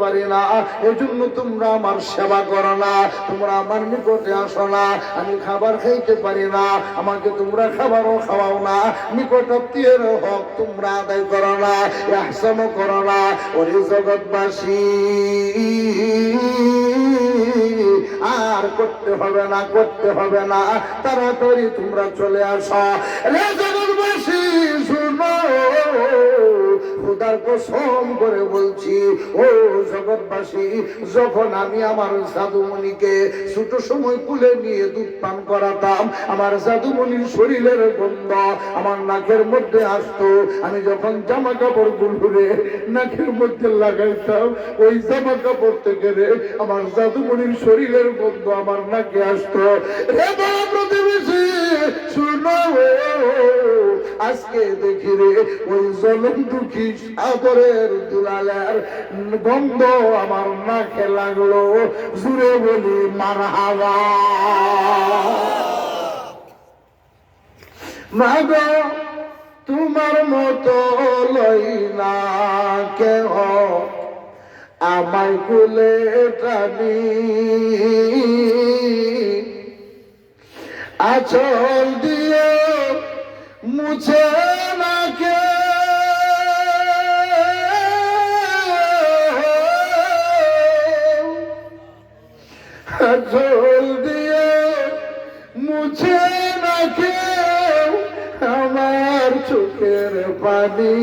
পারি না, এজন্য তোমরা আমার সেবা করো না, তোমরা আমার নিকটে আসো না। আমি খাবার খাইতে পারি না, আমাকে তোমরা খাবারও খাওয়াও না, নিকট আত্মীয়ের হক তোমরা আদায় করো না, ইহসানও করো না। ওরে জগৎবাসী, আর করতে হবে না, করতে হবে না, তাড়াতাড়ি তোমরা চলে আসো। রে জগৎবাসী শুনো, খোদার কসম করে বলছি, ও জগৎবাসী, যখন আমি আমার জাদুমণিকে ছোট সময় কুলে নিয়ে দুধ পান করাতাম, আমার জাদুমণির শরীরের গন্ধ আমার নাকের মধ্যে আসতো। আমি যখন জামা কাপড় গুলো নাকের মধ্যে লাগাইতাম, ওই জামা কাপড় থেকে আমার জাদুমণির শরীরের গন্ধ আমার নাকে আসতো। রে বাবা প্রতিবেশী শুনো, আজকে দেখি রে ওই জলম দুঃখী সাগরের দুলালের গন্ধ আমার নাকে লাগলো। জুড়ে বলি মারহাবা। মাগো তোমার মতো লই না কেহ আমায় কুলে টানি, আঁচল দিয়ে মুছে না কে, আঁচল দিয়ে মুছে না কে আমার চোখের পানি।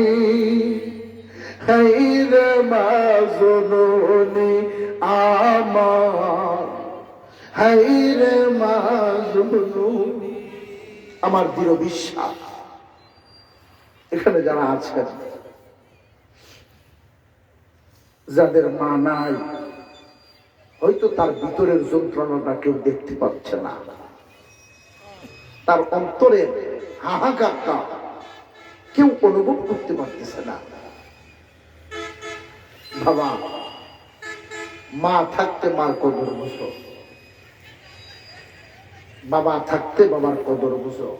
হাইরে মা জননী আমার, হাইরে মা জননী আমার। দৃঢ় বিশ্বাস এখানে যারা আছেন, যাদের মা নাই, হয়তো তার ভিতরের যন্ত্রণাটা কেউ দেখতে পাচ্ছে না, তার অন্তরের হাহাকারটা কেউ অনুভব করতে পারতেছে না। বাবা, মা থাকতে মার কদর বুঝো, বাবা থাকতে বাবার কদর বুঝো।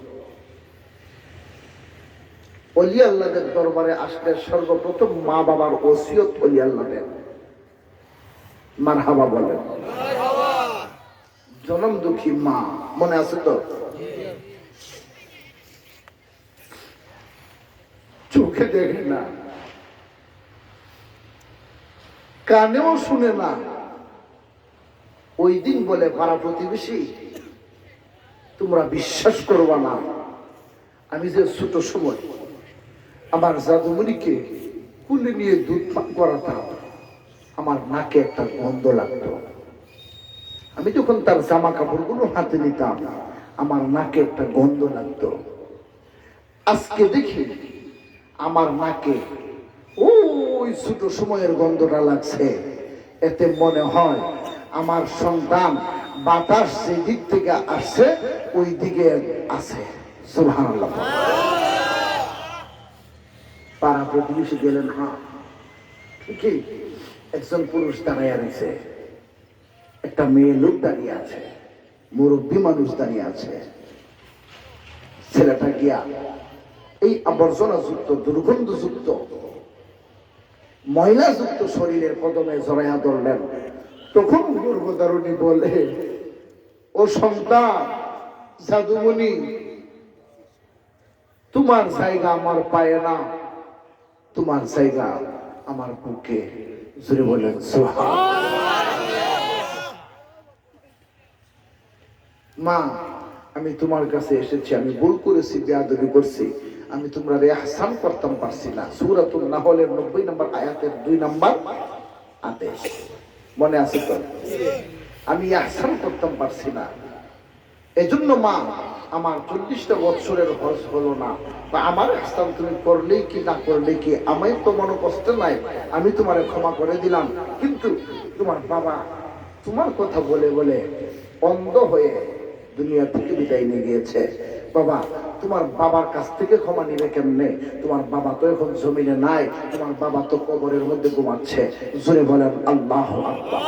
ওলি আল্লাহদের দরবারে আসলে সর্বপ্রথম মা বাবার ওসিয়ত ওলি আল্লাহদের। মারহাবা বলেন। জনম দুঃখী মা মনে আছে তো? চোখে দেখে না, কানেও শুনে না। ওই দিন বলে পাড়া প্রতিবেশী, তোমরা বিশ্বাস করবা না, আমি যে ছোট সময় আমার জাদুমণিকে কুলে নিয়ে দুধ পান করাতাম, আমার নাকে একটা গন্ধ লাগতো। আমি যখন তার জামা কাপড়গুলো হাতে নিতাম, আমার নাকে একটা গন্ধ লাগতো। আজকে দেখি আমার নাকে ওই ছোট সময়ের গন্ধটা লাগছে। এতে মনে হয় আমার সন্তান বাতাস যে দিক থেকে আসছে ওই দিকে আছে। সুবহানাল্লাহ। পাড়া প্রতিবেশী গেলেন, হ্যাঁ ঠিকই, একজন পুরুষ দাঁড়িয়ে রয়েছে, একটা মেয়ে লোক দাঁড়িয়ে আছে, মুরব্বী মানুষ দাঁড়িয়ে আছে। ছেলেটা গিয়া এই আবর্জনা যুক্ত, দুর্গন্ধ যুক্ত, ময়লা যুক্ত শরীরের কদমে জড়াইয়া ধরলেন। তখন গর্ভধারণী বলে, ও সন্তান জাদুমণি, তোমার জায়গা আমার পায়ে না, তোমার জায়গা আমার বুকে। জোরে বলেন সুবহানাল্লাহ। মা, আমি তোমার কাছে এসেছি, আমি ভুল করেছি, বেয়াদবি করছি, আমি তোমরা ইহসান করতাম পারছি না। সূরাতুন নাহলের 90 নম্বর আয়াতের 2 নম্বর আদেশ মনে আছে তো? আমি ইহসান করতাম পারছি না, এজন্য মা আমার 40টা বছরের হজ হলো না, বা আমার ইহসান তুমি করলেই কি না করলেই কি, আমি তো মনে কষ্ট নাই, আমি তোমারে ক্ষমা করে দিলাম। কিন্তু তোমার বাবা তোমার কথা বলে বলে অন্ধ হয়ে দুনিয়া থেকে বিদায় নিয়ে গিয়েছে। বাবা, তোমার বাবার কাছ থেকে ক্ষমা নিবে কেমনে? তোমার বাবা তো এখন জমিনে নাই, তোমার বাবা তো কবরের মধ্যে ঘুমাচ্ছে। জোরে বলেন আল্লাহু আকবার।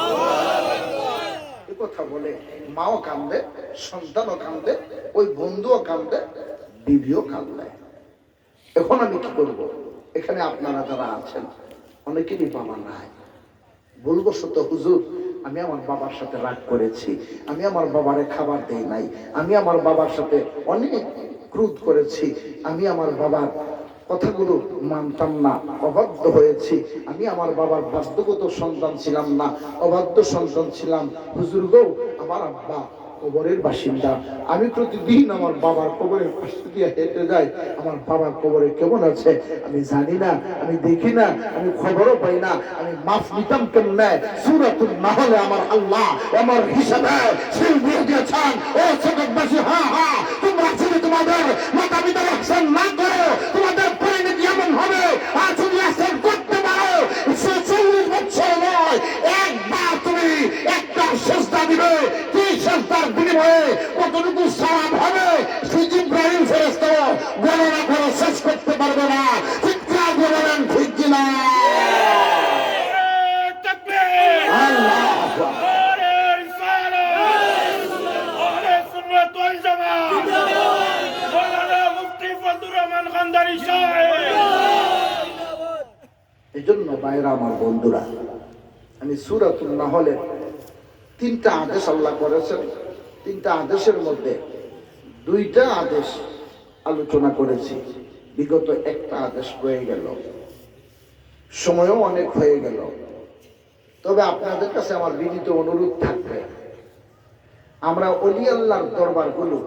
এই কথা বলে মাও কান্দে, সন্তানও কান্দে, ওই বন্ধুও কান্দে, বিবিও কান্দে। এখন আমি কি করব? এখানে আপনারা যারা আছেন অনেকেরই বাবা নাই, ভুলবশত হুজুর আমি আমার বাবার সাথে রাগ করেছি, আমি আমার বাবারে খাবার দেই নাই, আমি আমার বাবার সাথে অনেক ক্রোধ করেছি, আমি আমার বাবার কথাগুলো মানতাম না, অবাধ্য হয়েছি, আমি আমার বাবার বাধ্যগত সন্তান ছিলাম না, অবাধ্য সন্তান ছিলাম। হুজুর গো, আমার আব্বা কবরের বাসিন্দা, আমি প্রতিদিন আমার বাবার কবরের পাশে দিয়ে হেঁটে যাই, আমার বাবার কবরে কেমন আছে আমি জানি না, আমি দেখি না, আমি খবরও পাই না, আমি মাফ নিতাম কেমনে? সূরাতুন নাহলে আমার আল্লাহ আমার হিসাবে সেই দিয়ে দিয়েছেন। ও জগৎবাসী, হ্যাঁ হ্যাঁ, তোমরা যদি তোমাদের মাতা পিতার আহসান না করো, তোমাদের পরিণতি এমন হবে, আর যদি আহসান করতে পারো, সে 40 বছর নয়, একবার তুমি একটা সেজদা দিবে, সেই সেজদার বিনিময়ে কতটুকু সওয়াব হবে সেই জিবরাইল ফেরেশতা গণনা করে শেষ করতে পারবে না। চিৎকার দিয়ে বলেন ঠিক কিনা? এই জন্য ভাইরা আমার, বন্ধুরা, আমি সূরাতুন নাহলের 3টা আদেশ আল্লাহ করেছেন, 3টা আদেশের মধ্যে 2টা আদেশ আলোচনা করেছি, বিগত একটা আদেশ রয়ে গেল, সময়ও অনেক হয়ে গেল। তবে আপনাদের কাছে আমার বিনীত অনুরোধ থাকবে, আমরা ওলি আল্লাহর দরবারগুলো